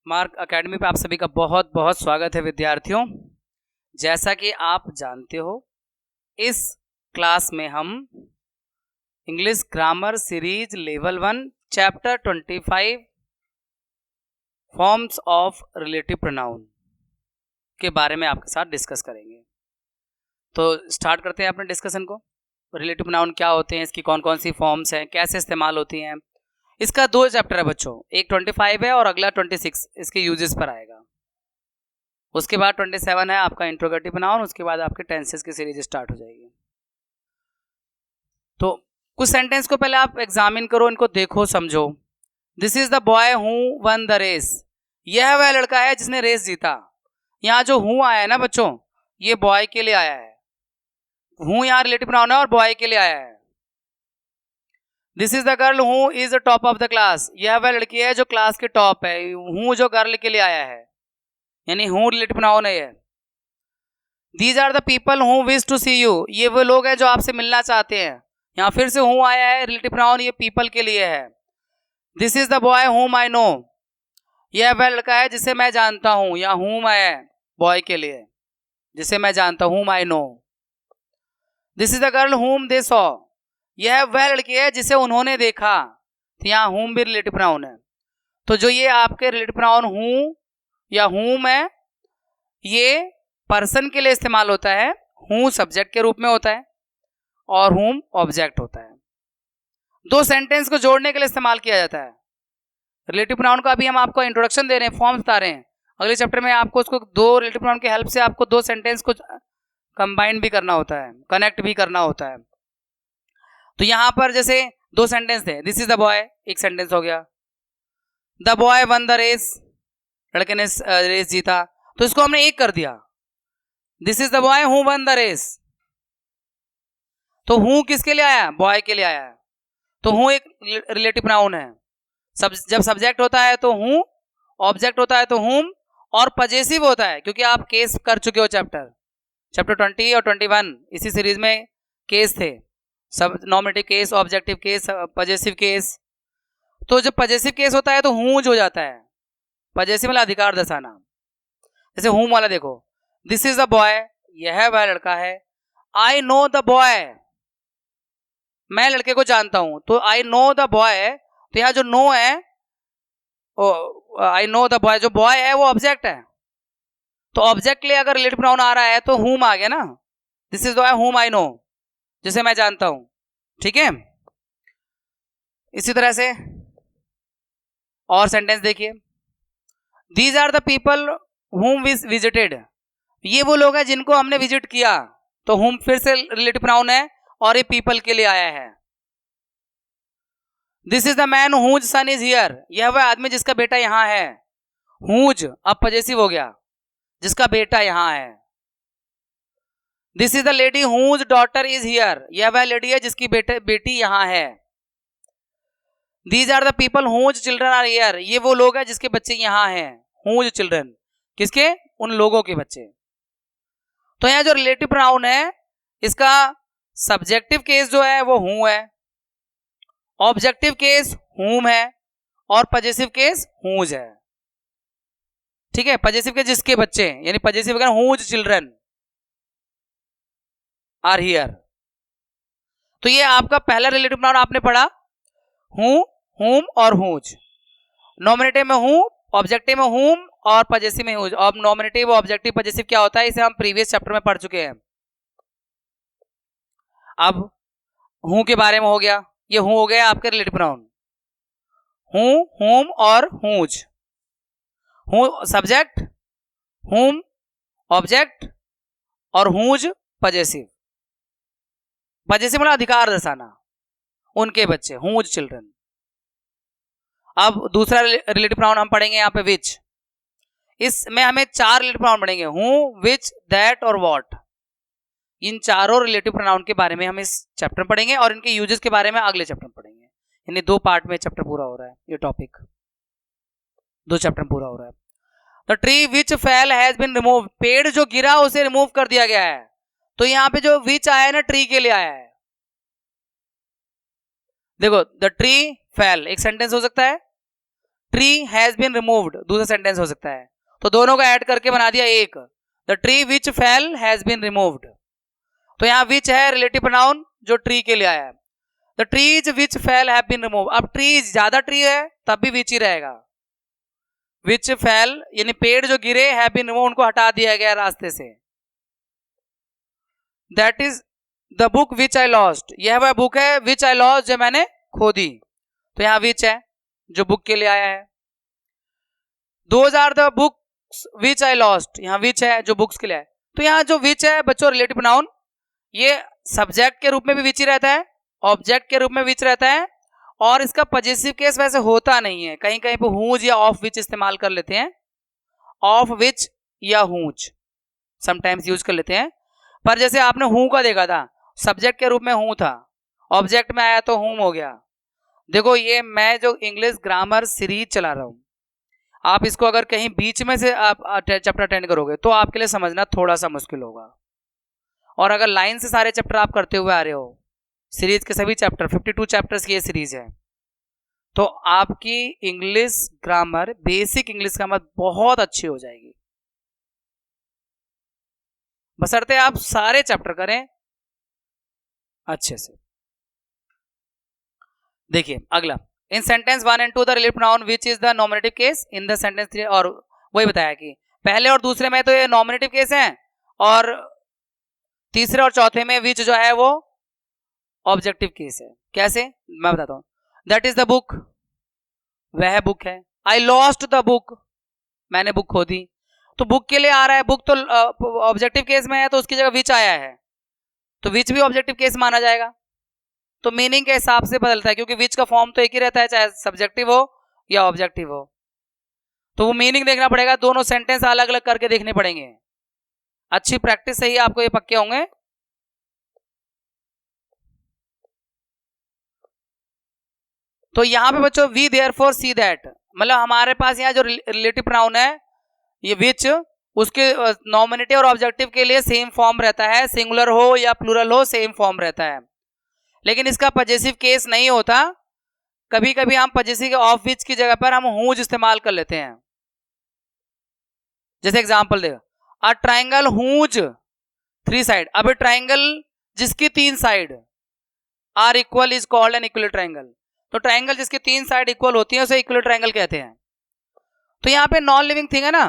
Mark academy पे आप सभी का बहुत बहुत स्वागत है विद्यार्थियों। जैसा कि आप जानते हो, इस क्लास में हम English grammar series level 1 chapter 25 forms of relative pronoun के बारे में आपके साथ डिस्कस करेंगे। तो स्टार्ट करते हैं अपने डिस्कशन को। रिलेटिव प्रोनाउन क्या होते हैं, इसकी कौन कौन सी फॉर्म्स हैं, कैसे इस्तेमाल होती हैं। इसका 2 चैप्टर है बच्चों, एक 25 है और अगला 26 इसके यूजेस पर आएगा। उसके बाद 27 है आपका इंट्रोगेटिव प्रोनाउन, उसके बाद आपके टेंसेस की सीरीज स्टार्ट हो जाएगी। तो कुछ सेंटेंस को पहले आप एग्जामिन करो, इनको देखो समझो। This is the boy who won the race. यह वह लड़का है जिसने रेस जीता। यहाँ जो हु आया है ना बच्चों, ये बॉय के लिए आया है। हु यहाँ रिलेटिव प्रोनाउन है और बॉय के लिए आया है। This is the girl who is the top of the class. यह वह लड़की है जो क्लास के टॉप है। हु जो गर्ल के लिए आया है, यानी हु रिलेटिव प्रोनाउन है ये। These are the people who wish to see you. ये वो लोग हैं जो आपसे मिलना चाहते हैं। यहाँ फिर से हु आया है, रिलेटिव प्रोनाउन ये पीपल के लिए है। दिस इज द बॉय हुम आई नो। यह वह लड़का है जिसे मैं जानता हूँ। यहाँ हुम आया है बॉय के लिए, जिसे मैं जानता हूँ, I know. This is the girl हुम दे सॉ। यह वह लड़की है जिसे उन्होंने देखा। तो यहाँ हुम भी रिलेटिव प्रोनाउन है। तो जो ये आपके रिलेटिव प्रोनाउन हूँ या हुम है, ये पर्सन के लिए इस्तेमाल होता है। हूँ सब्जेक्ट के रूप में होता है और हुम ऑब्जेक्ट होता है। दो सेंटेंस को जोड़ने के लिए इस्तेमाल किया जाता है रिलेटिव प्रोनाउन का। अभी हम आपको इंट्रोडक्शन दे रहे हैं, फॉर्म्स बता रहे हैं। अगले चैप्टर में आपको उसको दो रिलेटिव प्रोनाउन की हेल्प से आपको दो सेंटेंस को कंबाइन भी करना होता है, कनेक्ट भी करना होता है। तो यहां पर जैसे दो सेंटेंस थे, दिस इज द बॉय एक सेंटेंस हो गया, the boy won the race, लड़के ने रेस जीता, तो इसको हमने एक कर दिया। This is the boy who won the race. तो हु किसके लिए आया, बॉय के लिए आया है। तो हु एक रिलेटिव प्रोनाउन है। जब सब्जेक्ट होता है तो हु, ऑब्जेक्ट होता है तो हुम, और पजेसिव होता है क्योंकि आप केस कर चुके हो चैप्टर 20 और 21 इसी सीरीज में केस थे। सब nominative case, objective case, possessive case. तो जब पजेसिव केस होता है तो हूज हो जाता है। पजेसिव वाला अधिकार दर्शाना। जैसे हुम वाला देखो, दिस इज द बॉय, यह वह लड़का है। आई नो द बॉय, मैं लड़के को जानता हूं। तो आई नो द बॉय, तो यहां जो नो है, आई नो द बॉय, जो बॉय है वो ऑब्जेक्ट है। तो ऑब्जेक्ट के लिए अगर रिलेटिव प्रोनाउन आ रहा है तो हुम आ गया ना। दिस इज द बॉय हुम आई नो, जिसे मैं जानता हूं। ठीक है। इसी तरह से और सेंटेंस देखिए, these are the people whom visited. ये वो लोग हैं जिनको हमने विजिट किया। तो हुम फिर से रिलेटिव प्रोनाउन है और ये पीपल के लिए आया है। This is the man whose son is here. यह वह आदमी जिसका बेटा यहां है। हुज अब पजेसिव हो गया, जिसका बेटा यहां है। This is the lady whose daughter is here. यह वह लेडी है जिसकी बेटी यहां है। These are the people whose children are here. ये वो लोग हैं जिसके बच्चे यहां हैं। हुज चिल्ड्रन, किसके, उन लोगों के बच्चे। तो यहां जो रिलेटिव प्रोनाउन है, इसका सब्जेक्टिव केस जो है वो हूं है, ऑब्जेक्टिव केस हुम है, और पजेसिव केस हुज है। ठीक है। पजेसिव केस जिसके बच्चे, यानी possessive case whose children are here. तो ये आपका पहला रिलेटिव प्रोनाउन आपने पढ़ा, हूं, हुम और हुज। नॉमिनेटिव में हूं, ऑब्जेक्टिव में हुम और पजेसिव में हुज। और नॉमिनेटिव, ऑब्जेक्टिव, पजेसिव क्या होता है, इसे हम प्रीवियस चैप्टर में पढ़ चुके हैं। अब हूं के बारे में हो गया। ये हूं हो गया आपके रिलेटिव प्रोनाउन, हूं, हुम और हुज। हूं सब्जेक्ट, हुम ऑब्जेक्ट और हुज पजेसिव। पजेसिव मतलब अधिकार दर्शाना, उनके बच्चे, हुज चिल्ड्रन। अब दूसरा रिलेटिव प्रोनाउन हम पढ़ेंगे यहाँ पे विच। इसमें हमें 4 रिलेटिव प्रोनाउन पढ़ेंगे, हु, विच, दैट और व्हाट। इन चारों रिलेटिव प्रोनाउन के बारे में हम इस चैप्टर में पढ़ेंगे और इनके यूजेस के बारे में अगले चैप्टर में पढ़ेंगे। यानी 2 पार्ट में चैप्टर पूरा हो रहा है, ये टॉपिक 2 चैप्टर में पूरा हो रहा है। The tree which fell has been remove. पेड़ जो गिरा उसे रिमूव कर दिया गया है। तो यहाँ पे जो विच आया है ना, ट्री के लिए आया है। देखो, द ट्री फेल एक सेंटेंस हो सकता है, ट्री हैज बीन रिमूव्ड दूसरा सेंटेंस हो सकता है, तो दोनों को ऐड करके बना दिया एक, the tree which fell has been removed. तो यहाँ विच है रिलेटिव प्रोनाउन जो ट्री के लिए आया है, the trees which fell have been remove. अब ट्रीज ज्यादा ट्री है तब भी विच ही रहेगा, विच फेल यानी पेड़ जो गिरे हैव बीन रिमूव उनको हटा दिया गया रास्ते से। That is the book which I lost, यह वह बुक है विच आई लॉस्ट जो मैंने खो दी, तो यहाँ विच है जो बुक के लिए आया है। Those are the books which I lost, यहाँ विच है जो बुक्स के लिए है। तो यहाँ जो विच है बच्चों रिलेटिव प्रोनाउन, ये सब्जेक्ट के रूप में भी विच ही रहता है, ऑब्जेक्ट के रूप में विच रहता है, और इसका पॉजिटिव केस वैसे होता नहीं है, कहीं कहीं पे हूज या ऑफ विच इस्तेमाल कर लेते हैं, ऑफ विच या हूज समटाइम्स यूज कर लेते हैं। पर जैसे आपने हूं का देखा था, सब्जेक्ट के रूप में हूं था, ऑब्जेक्ट में आया तो हूम हो गया। देखो ये मैं जो इंग्लिश ग्रामर सीरीज चला रहा हूं, आप इसको अगर कहीं बीच में से आप चैप्टर अटेंड करोगे तो आपके लिए समझना थोड़ा सा मुश्किल होगा, और अगर लाइन से सारे चैप्टर आप करते हुए आ रहे हो, सीरीज के सभी चैप्टर 52 चैप्टर्स की ये सीरीज है, तो आपकी English grammar, basic English grammar बहुत अच्छी हो जाएगी, बशर्ते आप सारे चैप्टर करें अच्छे से। देखिए अगला, in sentence 1 and 2 the relative pronoun which is the nominative case in the sentence 3, और वही बताया कि पहले और दूसरे में तो ये नॉमिनेटिव केस है, और तीसरे और चौथे में विच जो है वो ऑब्जेक्टिव केस है। कैसे मैं बताता हूं, दैट इज द बुक, वह बुक है, आई लॉस्ट द बुक, मैंने बुक खो दी, तो बुक के लिए आ रहा है, बुक तो ऑब्जेक्टिव केस में है तो उसकी जगह विच आया है, तो विच भी ऑब्जेक्टिव केस माना जाएगा, तो मीनिंग के हिसाब से बदलता है, क्योंकि विच का फॉर्म तो एक ही रहता है चाहे सब्जेक्टिव हो या ऑब्जेक्टिव हो, तो वो मीनिंग देखना पड़ेगा, दोनों सेंटेंस अलग अलग करके देखने पड़ेंगे, अच्छी प्रैक्टिस से ही आपको ये पक्के होंगे। तो यहां पे बच्चों वी देयरफॉर सी दैट, मतलब हमारे पास यहाँ जो रिलेटिव प्रोनाउन है ये विच, उसके नॉमिनेटिव और ऑब्जेक्टिव के लिए सेम फॉर्म रहता है, सिंगुलर हो या प्लूरल हो सेम फॉर्म रहता है, लेकिन इसका पॉजिटिव केस नहीं होता। कभी कभी हम पॉजिटिव ऑफ विच की जगह पर हम हूज इस्तेमाल कर लेते हैं, जैसे एग्जांपल देखो, अ ट्राइंगल हूज 3 साइड, अब ट्राइंगल जिसकी 3 side are equal is called an equal triangle, तो ट्राइंगल जिसकी 3 साइड इक्वल होती है उसे इक्वल ट्राइंगल कहते हैं। तो यहाँ पे नॉन लिविंग थिंग है ना,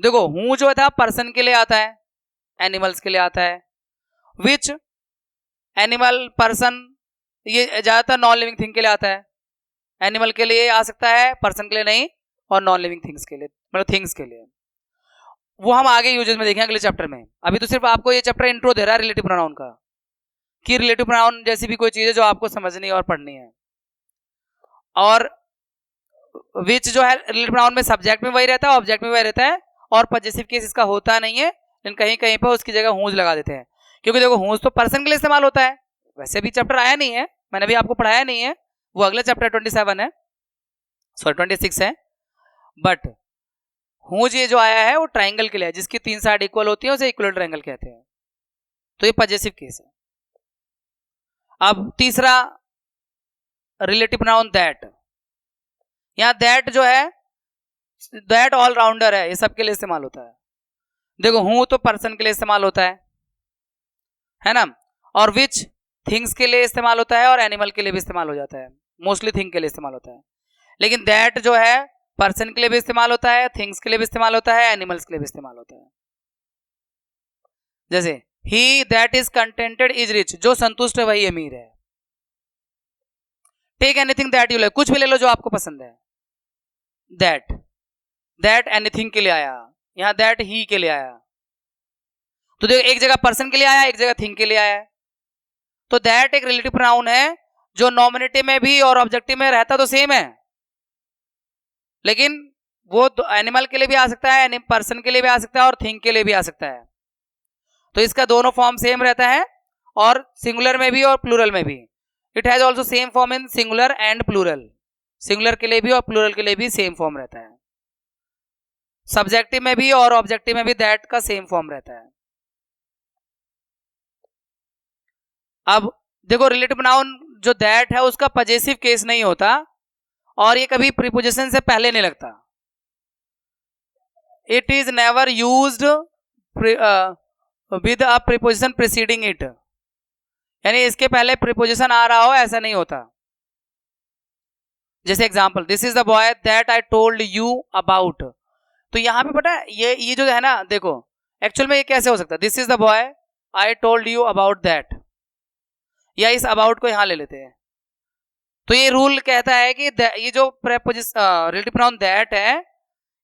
देखो हूं जो था पर्सन के लिए आता है, एनिमल्स के लिए आता है, विच एनिमल पर्सन ये ज्यादातर नॉन लिविंग थिंग के लिए आता है, एनिमल के लिए आ सकता है, पर्सन के लिए नहीं, और नॉन लिविंग थिंग्स के लिए मतलब थिंग्स के लिए, वो हम आगे यूजेस में देखेंगे अगले चैप्टर में। अभी तो सिर्फ आपको ये चैप्टर इंट्रो दे रहा है रिलेटिव प्रोनाउन का, कि रिलेटिव प्रोनाउन जैसी भी कोई चीज है जो आपको समझनी है और पढ़नी है, और विच जो है रिलेटिव प्रोनाउन में सब्जेक्ट में वही रहता है, ऑब्जेक्ट में वही रहता है, और पॉजिटिव केस इसका होता नहीं है, लेकिन कहीं कहीं पर उसकी जगह हूज लगा देते हैं, क्योंकि देखो हूज तो पर्सन के लिए इस्तेमाल होता है, वैसे भी चैप्टर आया नहीं है, मैंने भी आपको पढ़ाया नहीं है, वो अगला चैप्टर 27 है, सॉरी 26 है, बट हूज ये जो आया है वो ट्राइंगल के लिए है, जिसकी 3 साइड इक्वल होती है उसे इक्वल ट्राइंगल कहते हैं, तो ये पॉजिटिव केस है। अब तीसरा रिलेटिव प्रोनाउन दैट, यहाँ दैट जो है दैट ऑल राउंडर है, ये सबके लिए इस्तेमाल होता है, देखो हूं तो पर्सन के लिए इस्तेमाल होता है ना, और विच थिंग्स के लिए इस्तेमाल होता है और एनिमल के लिए भी इस्तेमाल हो जाता है, मोस्टली थिंग के लिए इस्तेमाल होता है, लेकिन दैट जो है पर्सन के लिए भी इस्तेमाल होता है, थिंग्स के लिए भी इस्तेमाल होता है, एनिमल्स के लिए भी इस्तेमाल होता है। जैसे ही that is contented is rich, जो संतुष्ट है वही अमीर है। Take anything that you like, कुछ भी ले लो जो आपको पसंद है, दैट दैट एनीथिंग के लिए आया, यहां दैट ही के लिए आया, तो देखो एक जगह पर्सन के लिए आया, एक जगह थिंग के लिए आया है, तो दैट एक रिलेटिव प्रोनाउन है जो नॉमिनेटिव में भी और ऑब्जेक्टिव में रहता तो सेम है, लेकिन वो तो एनिमल के लिए भी आ सकता है, पर्सन के लिए भी आ सकता है और थिंग के लिए भी आ सकता है, तो इसका दोनों फॉर्म सेम रहता है, और सिंगुलर में भी और प्लूरल में भी। It has also same form in singular and plural, singular के लिए भी और प्लूरल के लिए भी सेम फॉर्म रहता है, सब्जेक्टिव में भी और ऑब्जेक्टिव में भी दैट का सेम फॉर्म रहता है। अब देखो रिलेटिव प्रोनाउन जो दैट है उसका पॉजिटिव केस नहीं होता, और ये कभी प्रीपोजिशन से पहले नहीं लगता। It is never used with a preposition preceding it, यानी इसके पहले प्रीपोजिशन आ रहा हो ऐसा नहीं होता। जैसे example, this is the boy that I told you about, तो यहां पे पता है ये जो है ना, देखो एक्चुअल में ये कैसे हो सकता है, this is the boy I told you about that, या इस अबाउट को यहां ले लेते हैं। तो ये रूल कहता है कि ये जो रिलेटिव प्रोनाउन दैट है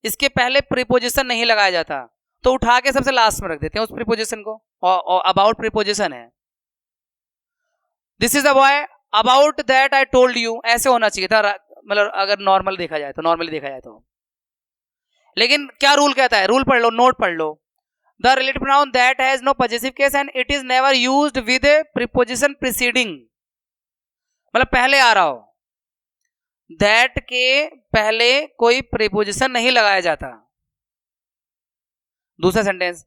इसके पहले प्रीपोजिशन नहीं लगाया जाता, तो उठा के सबसे लास्ट में रख देते हैं उस प्रीपोजिशन को, और अबाउट प्रीपोजिशन है। This is the boy about that I told you, ऐसे होना चाहिए था, मतलब अगर नॉर्मली देखा जाए तो। लेकिन क्या रूल कहता है, रूल पढ़ लो, नोट पढ़ लो, the relative pronoun that has no possessive case and it is never used with a preposition preceding, मतलब पहले आ रहा हो, दैट के पहले कोई प्रीपोजिशन नहीं लगाया जाता। दूसरा sentence,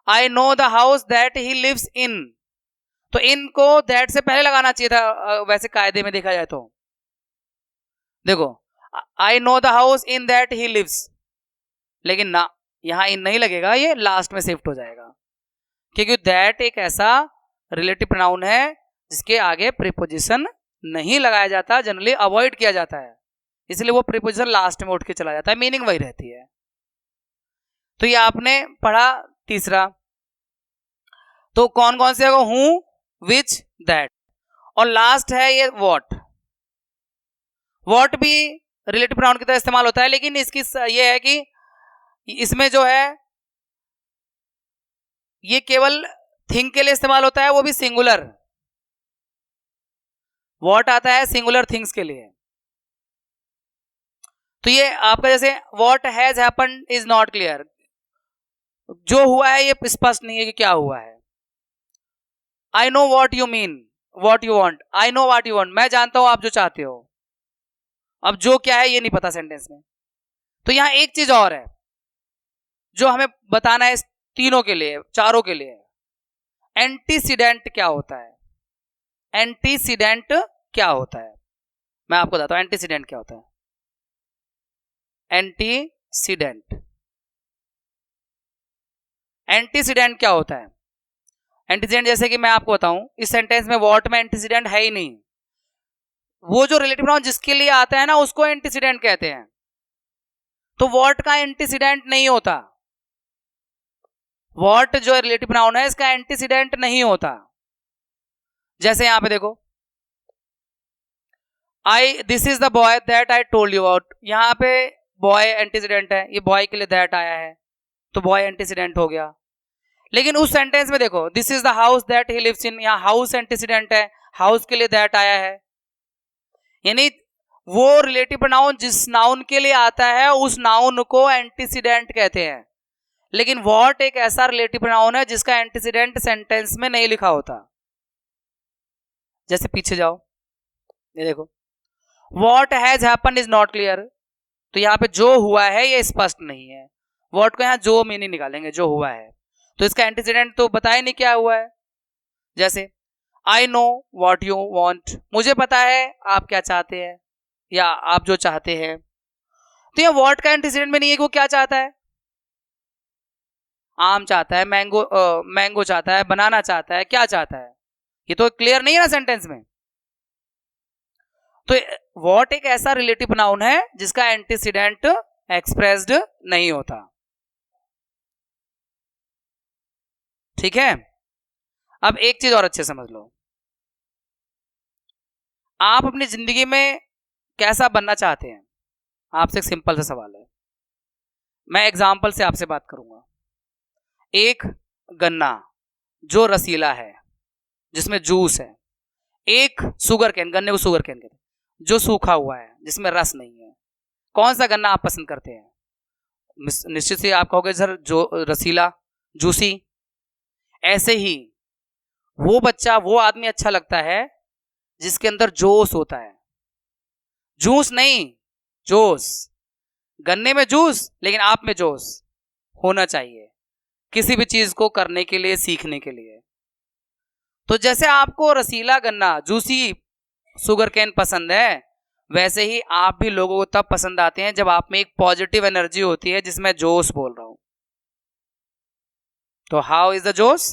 I know the house that he lives in, तो इन को दैट से पहले लगाना चाहिए था वैसे कायदे में देखा जाए तो। देखो, I know the house in that he lives, लेकिन ना, यहां इन नहीं लगेगा, ये लास्ट में शिफ्ट हो जाएगा, क्योंकि दैट एक ऐसा रिलेटिव प्रोनाउन है जिसके आगे प्रीपोजिशन नहीं लगाया जाता, जनरली अवॉइड किया जाता है, इसलिए वो प्रीपोजिशन लास्ट में उठ के चला जाता है, मीनिंग वही रहती है। तो ये आपने पढ़ा तीसरा। तो कौन कौन से हूं, विच, दैट, और लास्ट है ये वॉट। वॉट भी रिलेटिव प्रोनाउन की तरह इस्तेमाल होता है, लेकिन इसकी ये है कि इसमें जो है ये केवल थिंग के लिए इस्तेमाल होता है, वो भी सिंगुलर। वॉट आता है सिंगुलर थिंग्स के लिए। तो ये आपका जैसे what has happened is not clear, जो हुआ है ये स्पष्ट नहीं है कि क्या हुआ है। I know what you mean, what you want, I know what you want, मैं जानता हूं आप जो चाहते हो, अब जो क्या है ये नहीं पता सेंटेंस में। तो यहां एक चीज और है जो हमें बताना है तीनों के लिए, चारों के लिए, एंटीसीडेंट क्या होता है। एंटीसीडेंट क्या होता है मैं आपको बताता हूं, एंटीसीडेंट क्या होता है। एंटीसीडेंट, एंटीसीडेंट क्या होता है। एंटीसीडेंट जैसे कि मैं आपको बताऊं, इस सेंटेंस में वॉट में एंटीसीडेंट है ही नहीं, वो जो रिलेटिव प्रोनाउन जिसके लिए आता है ना उसको एंटीसीडेंट कहते हैं, तो वॉट का एंटीसीडेंट नहीं होता। वॉट जो रिलेटिव प्रोनाउन है इसका एंटीसीडेंट नहीं होता। जैसे यहां पे देखो, this is the boy that I told you about, यहां पे बॉय एंटीसीडेंट है, ये बॉय के लिए दैट आया है तो बॉय एंटीसीडेंट हो गया। लेकिन उस सेंटेंस में देखो, this is the house that he lives in, यहां हाउस एंटीसीडेंट है, हाउस के लिए दैट आया है, यानी वो रिलेटिव प्रोनाउन जिस नाउन के लिए आता है उस नाउन को एंटीसीडेंट कहते हैं। लेकिन वॉट एक ऐसा रिलेटिव प्रोनाउन है जिसका एंटीसीडेंट सेंटेंस में नहीं लिखा होता। जैसे पीछे जाओ, ये देखो, what has happened is not clear, तो यहां पे जो हुआ है ये स्पष्ट नहीं है, वॉट को यहां जो मीनिंग निकालेंगे, जो हुआ है, तो इसका एंटीसीडेंट तो बताया नहीं क्या हुआ है। जैसे I know what you want, मुझे पता है आप क्या चाहते हैं या आप जो चाहते हैं, तो यह वॉट का एंटीसीडेंट में नहीं है कि वो क्या चाहता है। आम चाहता है, मैंगो चाहता है, बनाना चाहता है, क्या चाहता है, ये तो क्लियर नहीं है ना सेंटेंस में। तो वॉट एक ऐसा रिलेटिव प्रोनाउन है जिसका एंटीसीडेंट एक्सप्रेस्ड नहीं होता। ठीक है, अब एक चीज और अच्छे समझ लो, आप अपनी जिंदगी में कैसा बनना चाहते हैं, आपसे एक सिंपल सा सवाल है, मैं एग्जाम्पल से आपसे बात करूंगा। एक गन्ना जो रसीला है जिसमें जूस है, एक शुगर कैन, गन्ने को शुगर कैन कहते हैं, जो सूखा हुआ है जिसमें रस नहीं है, कौन सा गन्ना आप पसंद करते हैं। निश्चित से आप कहोगे सर जो रसीला, जूसी। ऐसे ही वो बच्चा, वो आदमी अच्छा लगता है जिसके अंदर जोश होता है, जूस नहीं, जोश। गन्ने में जूस लेकिन आप में जोश होना चाहिए किसी भी चीज को करने के लिए, सीखने के लिए। तो जैसे आपको रसीला गन्ना, जूसी शुगर कैन पसंद है, वैसे ही आप भी लोगों को तब पसंद आते हैं जब आप में एक पॉजिटिव एनर्जी होती है, जिसमें जोश बोल रहा हूं। तो हाउ इज द जोश?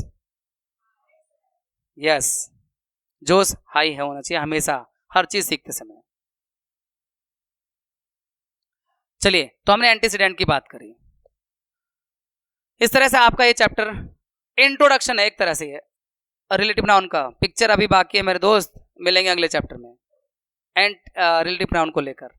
यस, जोश हाई है होना चाहिए हमेशा, हर चीज सीखते समय। चलिए, तो हमने एंटीसीडेंट की बात करी। इस तरह से आपका ये चैप्टर इंट्रोडक्शन है एक तरह से, रिलेटिव नाउन का। पिक्चर अभी बाकी है मेरे दोस्त, मिलेंगे अगले चैप्टर में एंड रिलेटिव नाउन को लेकर।